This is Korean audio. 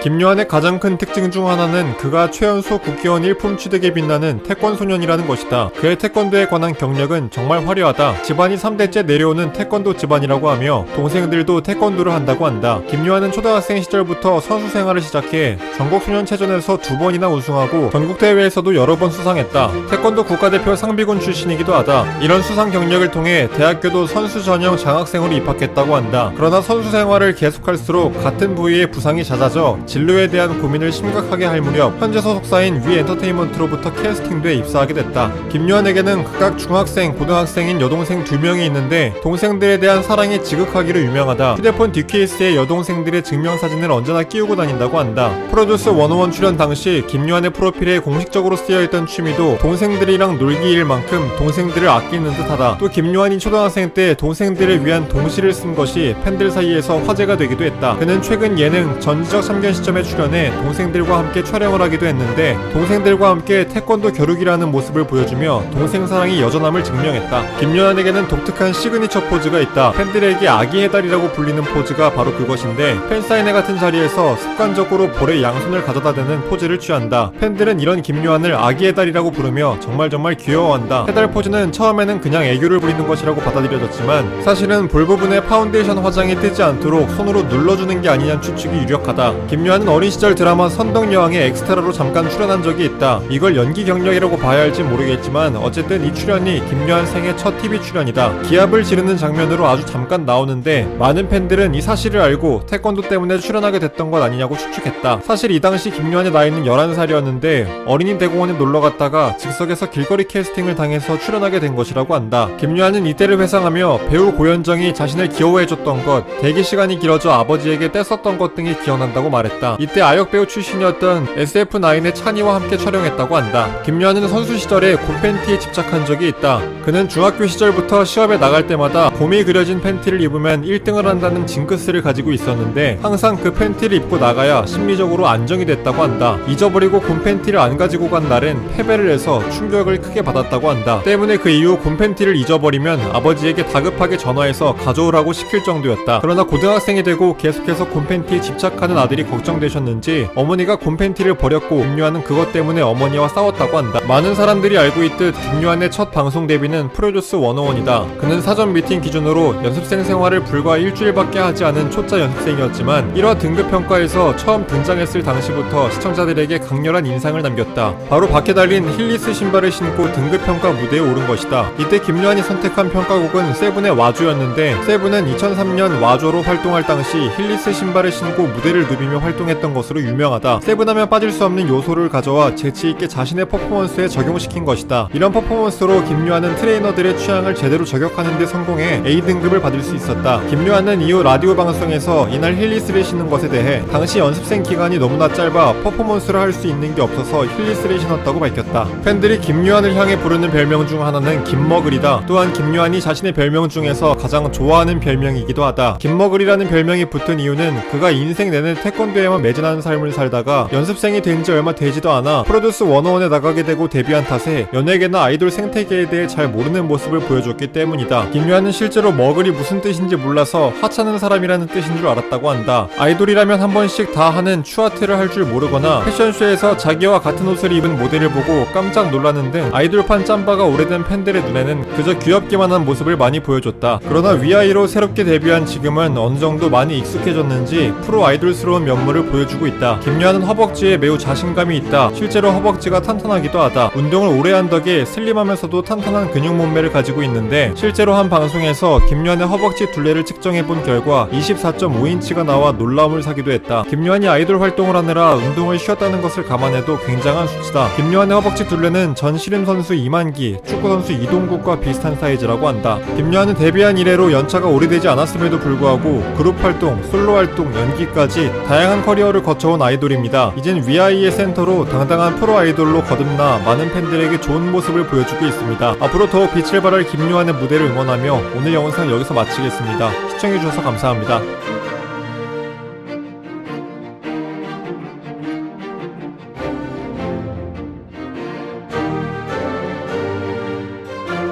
김요한의 가장 큰 특징 중 하나는 그가 최연소 국회의원 1품 취득에 빛나는 태권소년이라는 것이다. 그의 태권도에 관한 경력은 정말 화려하다. 집안이 3대째 내려오는 태권도 집안이라고 하며 동생들도 태권도를 한다고 한다. 김요한은 초등학생 시절부터 선수 생활을 시작해 전국소년체전에서 2번이나 우승하고 전국대회에서도 여러 번 수상했다. 태권도 국가대표 상비군 출신이기도 하다. 이런 수상 경력을 통해 대학교도 선수 전형 장학생으로 입학했다고 한다. 그러나 선수 생활을 계속할수록 같은 부위의 부상이 잦아져 진로에 대한 고민을 심각하게 할 무렵 현재 소속사인 위 엔터테인먼트로부터 캐스팅돼 입사하게 됐다. 김요한에게는 각각 중학생, 고등학생인 여동생 2명이 있는데 동생들에 대한 사랑이 지극하기로 유명하다. 휴대폰 뒷케이스에 여동생들의 증명사진을 언제나 끼우고 다닌다고 한다. 프로듀스 101 출연 당시 김요한의 프로필에 공식적으로 쓰여있던 취미도 동생들이랑 놀기일 만큼 동생들을 아끼는 듯하다. 또 김요한이 초등학생 때 동생들을 위한 동시를 쓴 것이 팬들 사이에서 화제가 되기도 했다. 그는 최근 예능 전지적 참견 시점에 출연해 동생들과 함께 촬영을 하기도 했는데 동생들과 함께 태권도 겨루기라는 모습을 보여주며 동생 사랑이 여전함을 증명했다. 김요한에게는 독특한 시그니처 포즈가 있다. 팬들에게 아기 해달이라고 불리는 포즈가 바로 그것인데 팬사인회 같은 자리에서 습관적으로 볼에 양손을 가져다 대는 포즈를 취한다. 팬들은 이런 김요한을 아기 해달이라고 부르며 정말 귀여워한다. 해달 포즈는 처음에는 그냥 애교를 부리는 것이라고 받아들여졌지만 사실은 볼 부분에 파운데이션 화장이 뜨지 않도록 손으로 눌러주는 게 아니냐는 추측이 유력하다. 김요한은 어린 시절 드라마 선덕여왕의 엑스트라로 잠깐 출연한 적이 있다. 이걸 연기 경력이라고 봐야 할지 모르겠지만 어쨌든 이 출연이 김요한 생애 첫 TV 출연이다. 기합을 지르는 장면으로 아주 잠깐 나오는데 많은 팬들은 이 사실을 알고 태권도 때문에 출연하게 됐던 것 아니냐고 추측했다. 사실 이 당시 김요한의 나이는 11살이었는데 어린이 대공원에 놀러갔다가 즉석에서 길거리 캐스팅을 당해서 출연하게 된 것이라고 한다. 김요한은 이때를 회상하며 배우 고현정이 자신을 귀여워해줬던 것, 대기 시간이 길어져 아버지에게 떼썼던 것 등이 기억난다고 말했다. 이때 아역배우 출신이었던 SF9의 찬이와 함께 촬영했다고 한다. 김요한은 선수 시절에 곰 팬티에 집착한 적이 있다. 그는 중학교 시절부터 시합에 나갈 때마다 곰이 그려진 팬티를 입으면 1등을 한다는 징크스를 가지고 있었는데 항상 그 팬티를 입고 나가야 심리적으로 안정이 됐다고 한다. 잊어버리고 곰 팬티를 안 가지고 간 날엔 패배를 해서 충격을 크게 받았다고 한다. 때문에 그 이후 곰 팬티를 잊어버리면 아버지에게 다급하게 전화해서 가져오라고 시킬 정도였다. 그러나 고등학생이 되고 계속해서 곰 팬티에 집착하는 아들이 걱정되셨는지 어머니가 곰 팬티를 버렸고 김요한은 그것 때문에 어머니와 싸웠다고 한다. 많은 사람들이 알고 있듯 김요한의 첫 방송 데뷔는 프로듀스 101이다. 그는 사전 미팅 기준으로 연습생 생활을 불과 일주일밖에 하지 않은 초짜 연습생이었지만 1화 등급평가에서 처음 등장했을 당시부터 시청자들에게 강렬한 인상을 남겼다. 바로 밖에 달린 힐리스 신발을 신고 등급평가 무대에 오른 것이다. 이때 김요한이 선택한 평가곡은 세븐의 와줘였는데 세븐은 2003년 와줘로 활동할 당시 힐리스 신발을 신고 무대를 누비며 활동했던 것으로 유명하다. 세븐하면 빠질 수 없는 요소를 가져와 재치있게 자신의 퍼포먼스에 적용시킨 것이다. 이런 퍼포먼스로 김요한은 트레이너들의 취향을 제대로 저격하는 데 성공해 A등급을 받을 수 있었다. 김요한은 이후 라디오 방송에서 이날 힐리스를 신는 것에 대해 당시 연습생 기간이 너무나 짧아 퍼포먼스를 할 수 있는 게 없어서 힐리스를 신었다고 밝혔다. 팬들이 김요한을 향해 부르는 별명 중 하나는 김머글이다. 또한 김요한이 자신의 별명 중에서 가장 좋아하는 별명이기도 하다. 김머글이라는 별명이 붙은 이유는 그가 인생 내내 태권도에만 매진하는 삶을 살다가 연습생이 된 지 얼마 되지도 않아 프로듀스 101에 나가게 되고 데뷔한 탓에 연예계나 아이돌 생태계에 대해 잘 모르는 모습을 보여줬기 때문이다. 김요한은 실제로 머글이 무슨 뜻인지 몰라서 하찮은 사람이라는 뜻인 줄 알았다고 한다. 아이돌이라면 한 번씩 다 하는 추아트를 할 줄 모르거나 패션쇼에서 자기와 같은 옷을 입은 모델을 보고 깜짝 놀라는 등 아이돌판 짬바가 오래된 팬들의 눈에는 그저 귀엽기만 한 모습을 많이 보여줬다. 그러나 위아이로 새롭게 데뷔한 지금은 어느 정도 많이 익숙해졌는지 프로 아이돌스러운 면모를 보여주고 있다. 김요한은 허벅지에 매우 자신감이 있다. 실제로 허벅지가 탄탄하기도 하다. 운동을 오래 한 덕에 슬림하면서도 탄탄한 근육 몸매를 가지고 있는데 실제로 한 방송에서 김요한의 허벅지 둘레를 측정해본 결과 24.5인치가 나와 놀라움을 사기도 했다. 김요한이 아이돌 활동을 하느라 운동을 쉬었다는 것을 감안해도 굉장한 수치다. 김요한의 허벅지 둘레는 전 씨름 선수 이만기, 축구 선수 이동국과 비슷한 사이즈라고 한다. 김요한은 데뷔한 이래로 연차가 오래되지 않았음에도 불구하고 그룹 활동, 솔로 활동, 연기까지 다양한 커리어를 거쳐온 아이돌입니다. 이젠 위아이의 센터로 당당한 프로 아이돌로 거듭나 많은 팬들에게 좋은 모습을 보여주고 있습니다. 앞으로 더 빛을 발할 김요한의 무대를 응원하며 오늘 영상 여기서 마치겠습니다. 시청해주셔서 감사합니다.